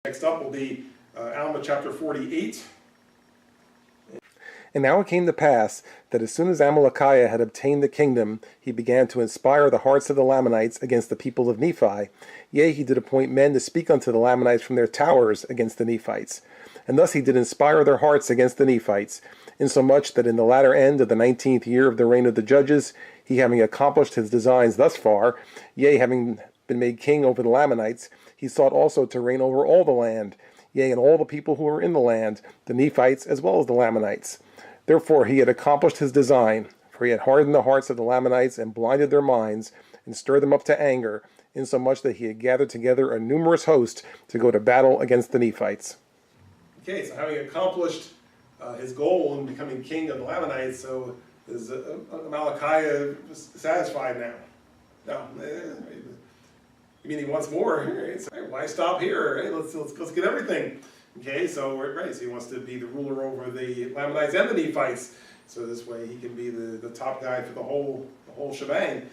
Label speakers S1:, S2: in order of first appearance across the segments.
S1: Next up will be Alma chapter 48.
S2: And now it came to pass that as soon as Amalickiah had obtained the kingdom, he began to inspire the hearts of the Lamanites against the people of Nephi. Yea, he did appoint men to speak unto the Lamanites from their towers against the Nephites. And thus he did inspire their hearts against the Nephites, insomuch that in the latter end of the 19th year of the reign of the judges, he having accomplished his designs thus far, yea, having been made king over the Lamanites, he sought also to reign over all the land, yea, and all the people who were in the land, the Nephites as well as the Lamanites. Therefore he had accomplished his design, for he had hardened the hearts of the Lamanites and blinded their minds, and stirred them up to anger, insomuch that he had gathered together a numerous host to go to battle against the Nephites.
S1: Okay, so having accomplished his goal in becoming king of the Lamanites, so is Amalickiah satisfied now? No. You mean he wants more? Right? So, why stop here? Right? Let's get everything. Okay, so he wants to be the ruler over the Lamanites and the Nephites, so this way he can be the top guy for the whole shebang.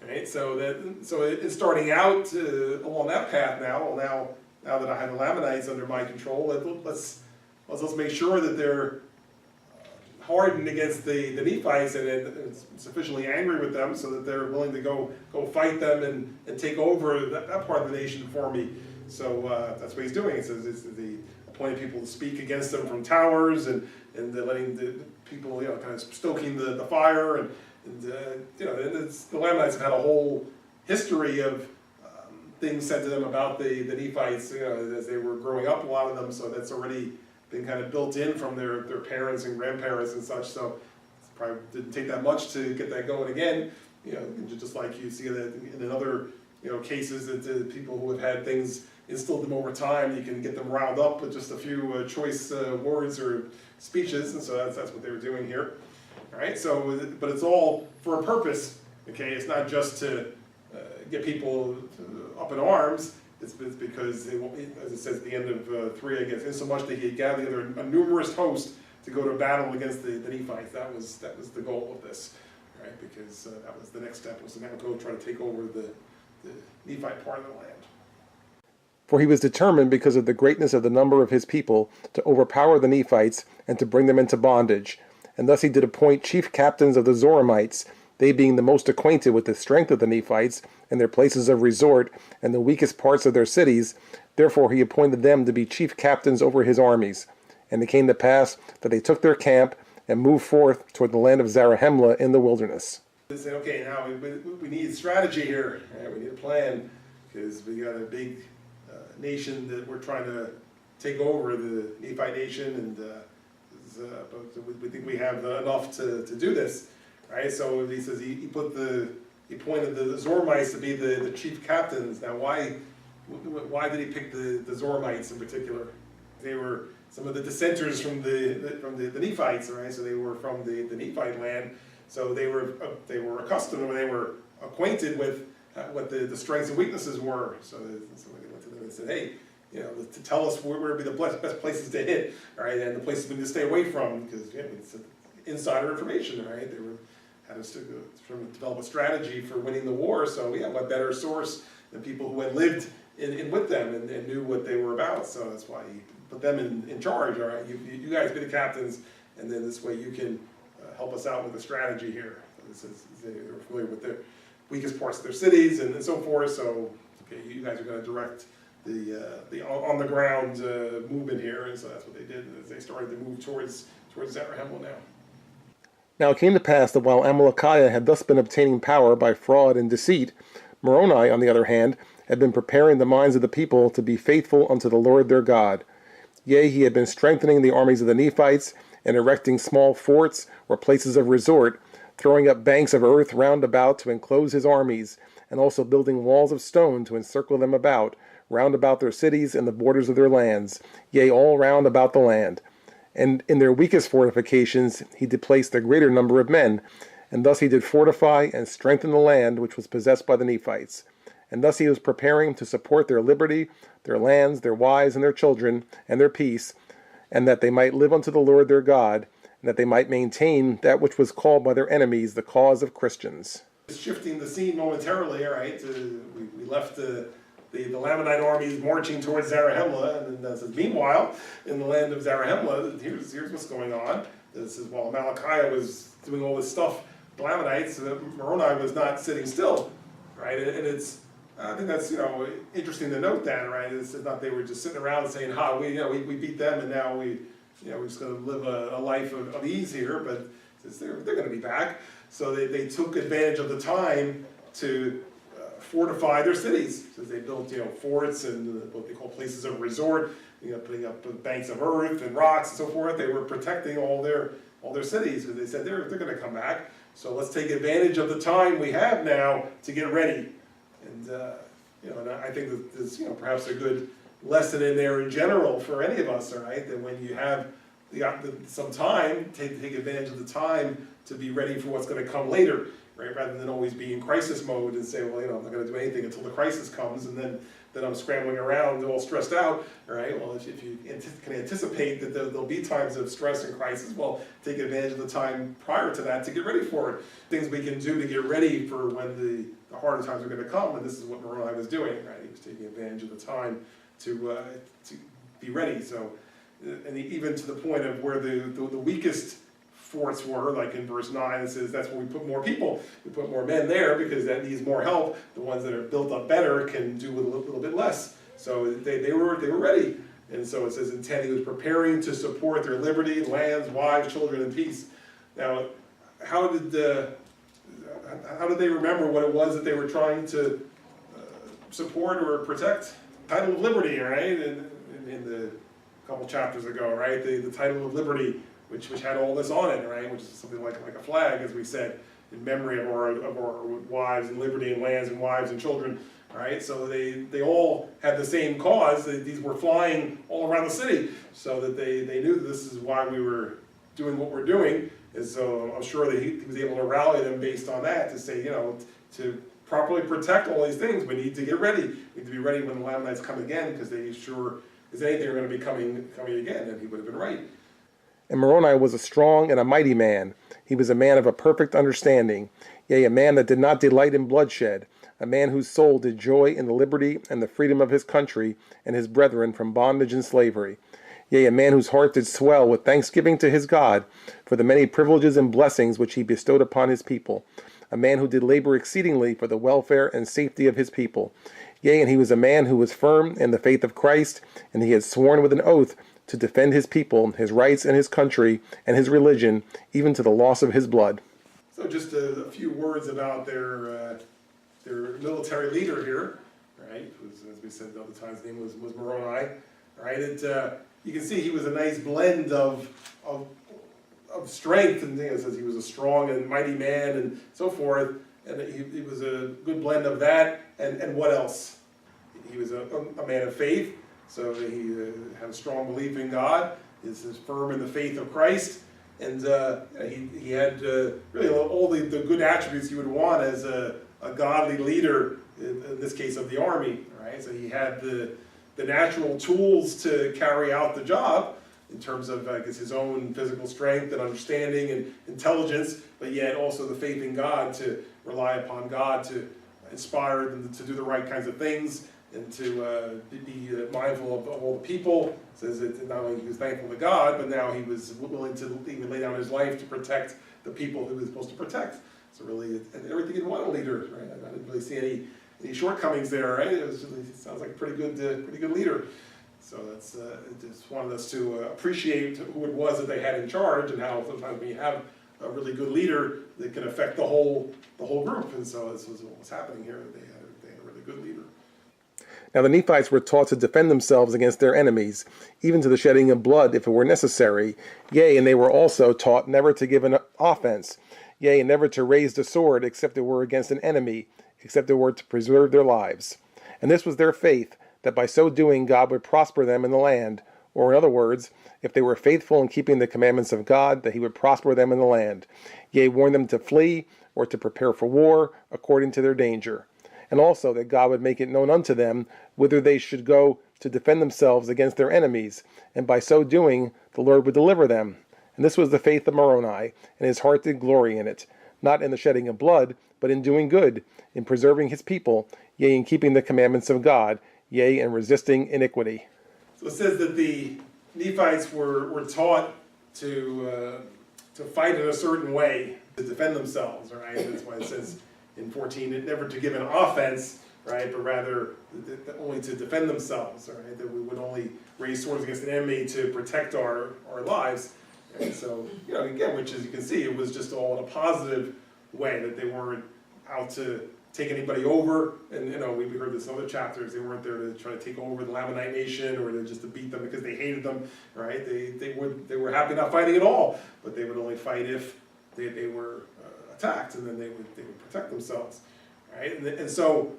S1: Right? So it's starting out along that path now. Well, now that I have the Lamanites under my control, let's make sure that they're hardened against the Nephites and sufficiently angry with them so that they're willing to go fight them and take over that part of the nation for me. So that's what he's doing. It says the appointing people to speak against them from towers and letting the people, kind of stoking the fire and the Lamanites have had a whole history of things said to them about the Nephites, as they were growing up, a lot of them. So that's already been kind of built in from their parents and grandparents and such. So it probably didn't take that much to get that going again. Just like you see that in other cases that people who have had things instilled them over time, you can get them riled up with just a few choice words or speeches, and so that's what they were doing here. All right, so but it's all for a purpose. Okay, it's not just to get people up in arms. It's because, as it says at the end of 3, I guess, insomuch that he had gathered together a numerous host to go to battle against the Nephites. That was the goal of this, right? Because that was the next step, was to now go try to take over the Nephite part of the land.
S2: For he was determined, because of the greatness of the number of his people, to overpower the Nephites and to bring them into bondage. And thus he did appoint chief captains of the Zoramites, they being the most acquainted with the strength of the Nephites and their places of resort and the weakest parts of their cities. Therefore he appointed them to be chief captains over his armies. And it came to pass that they took their camp and moved forth toward the land of Zarahemla in the wilderness.
S1: They say, okay, now we need strategy here. Right? We need a plan, because we got a big nation that we're trying to take over, the Nephite nation, and but we think we have enough to do this. Right, so he says he appointed the Zoramites to be the chief captains. Now, why did he pick the Zoramites in particular? They were some of the dissenters from the Nephites, right? So they were from the Nephite land. So they were accustomed, or they were acquainted with what the strengths and weaknesses were. So they went to them and said, hey, to tell us where would be the best places to hit, right? And the places we need to stay away from, because it's insider information, right? They were had to develop a strategy for winning the war. So what better source than people who had lived in with them and knew what they were about. So that's why he put them in charge. All right, you guys be the captains, and then this way you can help us out with the strategy here. So they're familiar with the weakest parts of their cities and so forth. So okay, you guys are going to direct the on the ground movement here, and so that's what they did as they started to move towards Zarahemla now.
S2: Now it came to pass that while Amalickiah had thus been obtaining power by fraud and deceit, Moroni, on the other hand, had been preparing the minds of the people to be faithful unto the Lord their God. Yea, he had been strengthening the armies of the Nephites, and erecting small forts or places of resort, throwing up banks of earth round about to enclose his armies, and also building walls of stone to encircle them about, round about their cities and the borders of their lands, yea, all round about the land. And in their weakest fortifications he did place the greater number of men, and thus he did fortify and strengthen the land which was possessed by the Nephites. And thus he was preparing to support their liberty, their lands, their wives, and their children, and their peace, and that they might live unto the Lord their God, and that they might maintain that which was called by their enemies the cause of Christians.
S1: Shifting the scene momentarily, all right, we left the Lamanite army is marching towards Zarahemla, and then it says, meanwhile, in the land of Zarahemla, here's what's going on. This is while Malachi was doing all this stuff, the Lamanites, Moroni was not sitting still, right? And it's, I think that's, interesting to note that, right? It's not they were just sitting around saying, we beat them, and now we're just going to live a life of ease here, but they're going to be back. So they took advantage of the time to fortify their cities. So they built, forts and what they call places of resort, putting up banks of earth and rocks and so forth. They were protecting all their cities because they said they're going to come back. So let's take advantage of the time we have now to get ready. And and I think that there's perhaps a good lesson in there in general for any of us, all right? That when you have some time, take advantage of the time to be ready for what's going to come later, right? Rather than always be in crisis mode and say, well, I'm not going to do anything until the crisis comes, and then I'm scrambling around all stressed out, all right? Well, if you can anticipate that there'll be times of stress and crisis, well, take advantage of the time prior to that to get ready for it. Things we can do to get ready for when the harder times are going to come, and this is what Moroni was doing, right? He was taking advantage of the time to be ready. So, and even to the point of where the weakest forts were, like in verse 9, it says that's where we put more people. We put more men there because that needs more help. The ones that are built up better can do with a little bit less. So they were ready. And so it says in 10, he was preparing to support their liberty, lands, wives, children, and peace. Now, how did they remember what it was that they were trying to support or protect? Title of liberty, right? In the couple chapters ago, right? The title of liberty, which had all this on it, right? Which is something like a flag, as we said, in memory of our wives and liberty and lands and wives and children, right? So they all had the same cause. These were flying all around the city, so that they knew that this is why we were doing what we're doing. And so I'm sure that he was able to rally them based on that to say, to properly protect all these things, we need to get ready. We need to be ready when the Lamanites come again, because they sure as anything are going to be coming again, and he would have been right.
S2: And Moroni was a strong and a mighty man. He was a man of a perfect understanding, yea, a man that did not delight in bloodshed, a man whose soul did joy in the liberty and the freedom of his country and his brethren from bondage and slavery. Yea, a man whose heart did swell with thanksgiving to his God for the many privileges and blessings which he bestowed upon his people, a man who did labor exceedingly for the welfare and safety of his people. Yea, and he was a man who was firm in the faith of Christ, and he had sworn with an oath to defend his people, his rights, and his country, and his religion, even to the loss of his blood.
S1: So just a few words about their military leader here, right? As we said the other time, his name was Moroni, right? You can see he was a nice blend of strength, and it says he was a strong and mighty man and so forth, and he was a good blend of that, and what else? He was a man of faith, so he had a strong belief in God, is firm in the faith of Christ, and he had really all the good attributes you would want as a godly leader, in this case of the army, right? So he had the natural tools to carry out the job in terms of his own physical strength and understanding and intelligence, but yet also the faith in God, to rely upon God to inspire them to do the right kinds of things and to be mindful of all the people. It says that not only he was thankful to God, but now he was willing to even lay down his life to protect the people who he was supposed to protect. So really, everything you'd want in a leader, right? I didn't really see any shortcomings there, right? It sounds like a pretty good leader. So that's just wanted us to appreciate who it was that they had in charge, and how sometimes when you have a really good leader, that can affect the whole group. And so this was what was happening here. They had a really good leader.
S2: Now the Nephites were taught to defend themselves against their enemies, even to the shedding of blood if it were necessary. Yea, and they were also taught never to give an offense, yea, and never to raise the sword except it were against an enemy, except it were to preserve their lives. And this was their faith, that by so doing God would prosper them in the land, or in other words, if they were faithful in keeping the commandments of God, that he would prosper them in the land, yea, warn them to flee, or to prepare for war, according to their danger. And also that God would make it known unto them whither they should go to defend themselves against their enemies, and by so doing the Lord would deliver them. And this was the faith of Moroni, and his heart did glory in it. not in the shedding of blood, but in doing good, in preserving his people, yea, in keeping the commandments of God, yea, in resisting iniquity.
S1: So it says that the Nephites were taught to fight in a certain way to defend themselves, right? That's why it says in 14, never to give an offense, right, but rather only to defend themselves, right? That we would only raise swords against an enemy to protect our lives. And so, again, which as you can see, it was just all in a positive way, that they weren't out to take anybody over. And we heard this in other chapters, they weren't there to try to take over the Lamanite nation or just to beat them because they hated them, right? They were happy not fighting at all, but they would only fight if they were attacked, and then they would protect themselves, right? And so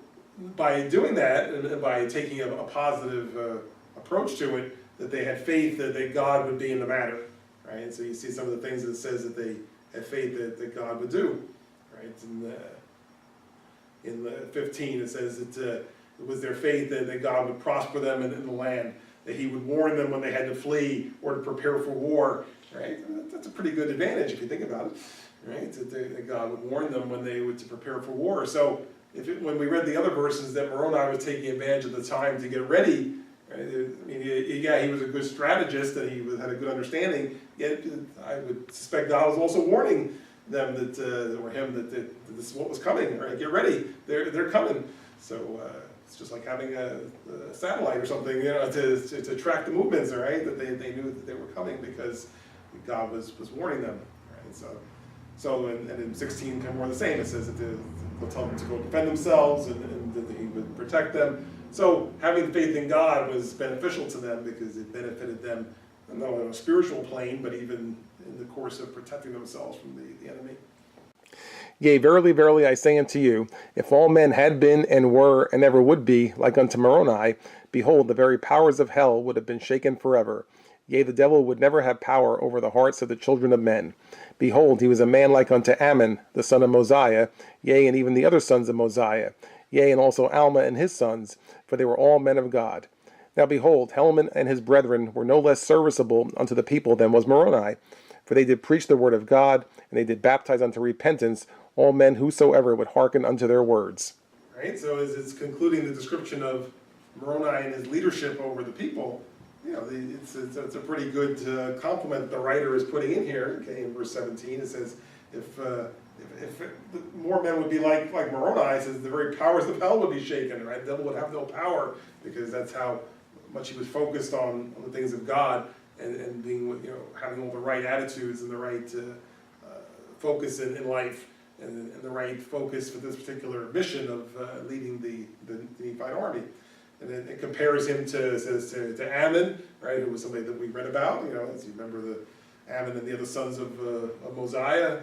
S1: by doing that, and by taking a positive approach to it, that they had faith that God would be in the matter, right? And so you see some of the things that it says that they had faith that God would do, right? In the 15 it says that it was their faith that God would prosper them in the land, that he would warn them when they had to flee or to prepare for war, right? That's a pretty good advantage if you think about it, right? That God would warn them when they would to prepare for war. So when we read the other verses that Moroni was taking advantage of the time to get ready, right? I mean, yeah, he was a good strategist and he had a good understanding, yet I would suspect God was also warning them that this is what was coming, right? Get ready, they're coming. So it's just like having a satellite or something, to track the movements, right? That they knew that they were coming because God was warning them, right? So and in 16 kind of more the same. It says that they'll tell them to go defend themselves and that he would protect them. So having faith in God was beneficial to them because it benefited them not only on a spiritual plane, but even in the course of protecting themselves from the enemy.
S2: Yea, verily, verily, I say unto you, if all men had been and were and ever would be like unto Moroni, behold, the very powers of hell would have been shaken forever. Yea, the devil would never have power over the hearts of the children of men. Behold, he was a man like unto Ammon, the son of Mosiah, yea, and even the other sons of Mosiah, yea, and also Alma and his sons, for they were all men of God. Now behold, Helman and his brethren were no less serviceable unto the people than was Moroni, for they did preach the word of God, and they did baptize unto repentance all men whosoever would hearken unto their words.
S1: Right, so as it's concluding the description of Moroni and his leadership over the people, it's a pretty good compliment the writer is putting in here. Okay, in verse 17 it says, if more men would be like Moroni, it says the very powers of hell would be shaken, right? The devil would have no power because that's how much he was focused on the things of God and being, having all the right attitudes and the right focus in life and the right focus for this particular mission of leading the Nephite army. And then it compares him to Ammon, right, who was somebody that we read about, as you remember the Ammon and the other sons of Mosiah,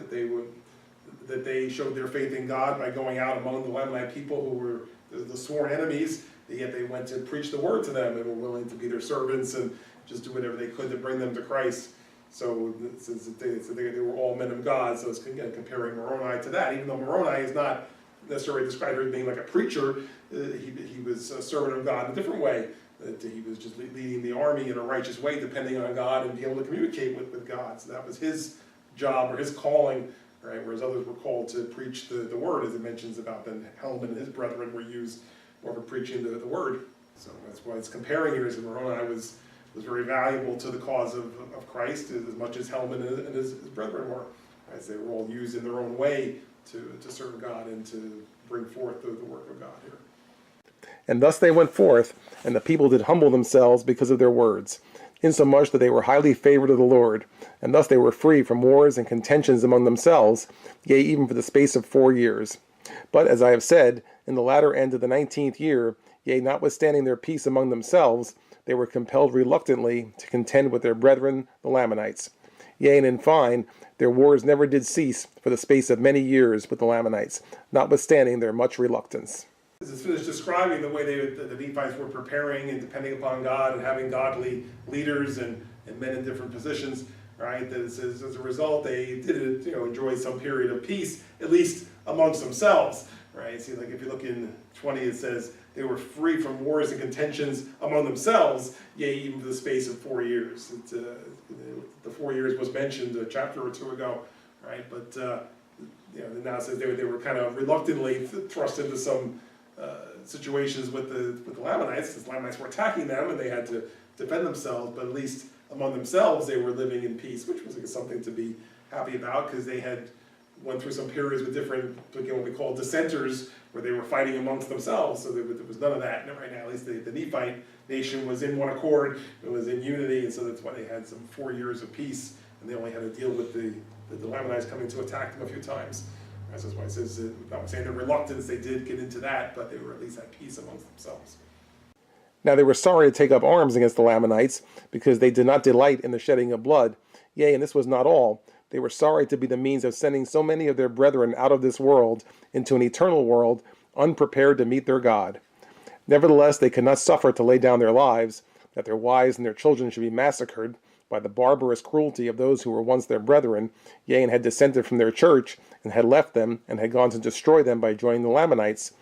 S1: that they showed their faith in God by going out among the Lamanite people who were the sworn enemies, yet they went to preach the word to them and were willing to be their servants and just do whatever they could to bring them to Christ. So it says that they were all men of God, so it's again comparing Moroni to that, even though Moroni is not necessarily described as being like a preacher. He was a servant of God in a different way. That he was just leading the army in a righteous way, depending on God and being able to communicate with God. So that was his job or his calling, right? Whereas others were called to preach the word, as it mentions about then Helman and his brethren were used more for preaching the word. So that's why it's comparing here. As Moroni was very valuable to the cause of Christ as much as Helman and his brethren were, as they were all used in their own way to serve God and to bring forth the work of God here.
S2: And thus they went forth, and the people did humble themselves because of their words, insomuch that they were highly favored of the Lord, and thus they were free from wars and contentions among themselves, yea, even for the space of 4 years. But, as I have said, in the latter end of the 19th year, yea, notwithstanding their peace among themselves, they were compelled reluctantly to contend with their brethren, the Lamanites. Yea, and in fine, their wars never did cease for the space of many years with the Lamanites, notwithstanding their much reluctance.
S1: As it's finished describing the way the Nephites were preparing and depending upon God and having godly leaders and men in different positions, right? That it says as a result they did enjoy some period of peace, at least amongst themselves, right? See, like if you look in 20, it says they were free from wars and contentions among themselves, yea, even for the space of 4 years. The 4 years was mentioned a chapter or two ago, right? But now it says they were kind of reluctantly thrust into some situations with the Lamanites, because the Lamanites were attacking them and they had to defend themselves, but at least among themselves they were living in peace, which was something to be happy about, because they had went through some periods with different, what we call dissenters, where they were fighting amongst themselves, so there was none of that. And right now, at least the Nephite nation was in one accord, it was in unity, and so that's why they had some 4 years of peace, and they only had to deal with the Lamanites coming to attack them a few times. That's why it says, notwithstanding their reluctance, they did get into that, but they were at least at peace amongst themselves.
S2: Now they were sorry to take up arms against the Lamanites, because they did not delight in the shedding of blood. Yea, and this was not all. They were sorry to be the means of sending so many of their brethren out of this world into an eternal world, unprepared to meet their God. Nevertheless, they could not suffer to lay down their lives, that their wives and their children should be massacred by the barbarous cruelty of those who were once their brethren, yea, and had dissented from their church, and had left them, and had gone to destroy them by joining the Lamanites.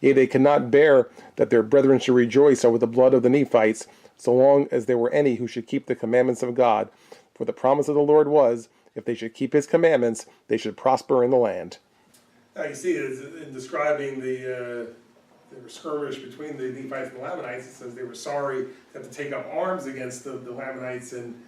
S2: Yea, they could not bear that their brethren should rejoice over the blood of the Nephites, so long as there were any who should keep the commandments of God. For the promise of the Lord was, if they should keep his commandments, they should prosper in the land.
S1: Now you see, in describing the skirmish between the Nephites and the Lamanites, it says they were sorry to have to take up arms against the Lamanites, and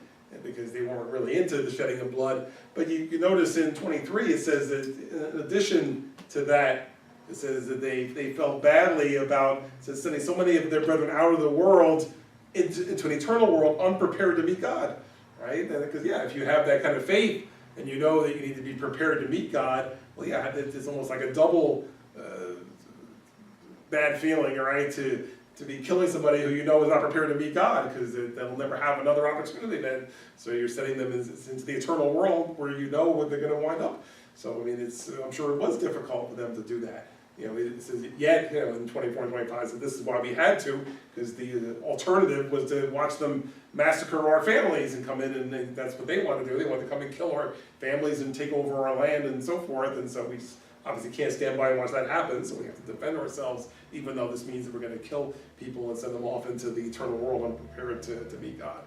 S1: because they weren't really into the shedding of blood. But you notice in 23, it says that in addition to that, it says that they felt badly about sending so many of their brethren out of the world into an eternal world unprepared to meet God. Right? Because if you have that kind of faith and you know that you need to be prepared to meet God, well, it's almost like a double bad feeling, right? To be killing somebody who you know is not prepared to meet God, because they'll never have another opportunity then. So you're sending them into the eternal world where you know where they're going to wind up. So I mean, I'm sure it was difficult for them to do that. It says in 24 and 25, so this is why we had to, because the alternative was to watch them massacre our families and come in, and that's what they want to do. They want to come and kill our families and take over our land and so forth, and so we obviously can't stand by and watch that happen, so we have to defend ourselves, even though this means that we're going to kill people and send them off into the eternal world unprepared to meet God.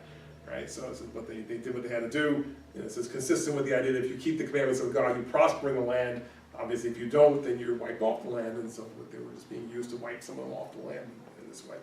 S1: Right? So but they did what they had to do. It says consistent with the idea that if you keep the commandments of God, you prosper in the land. Obviously, if you don't, then you're wiped off the land, and so they were just being used to wipe someone off the land in this way.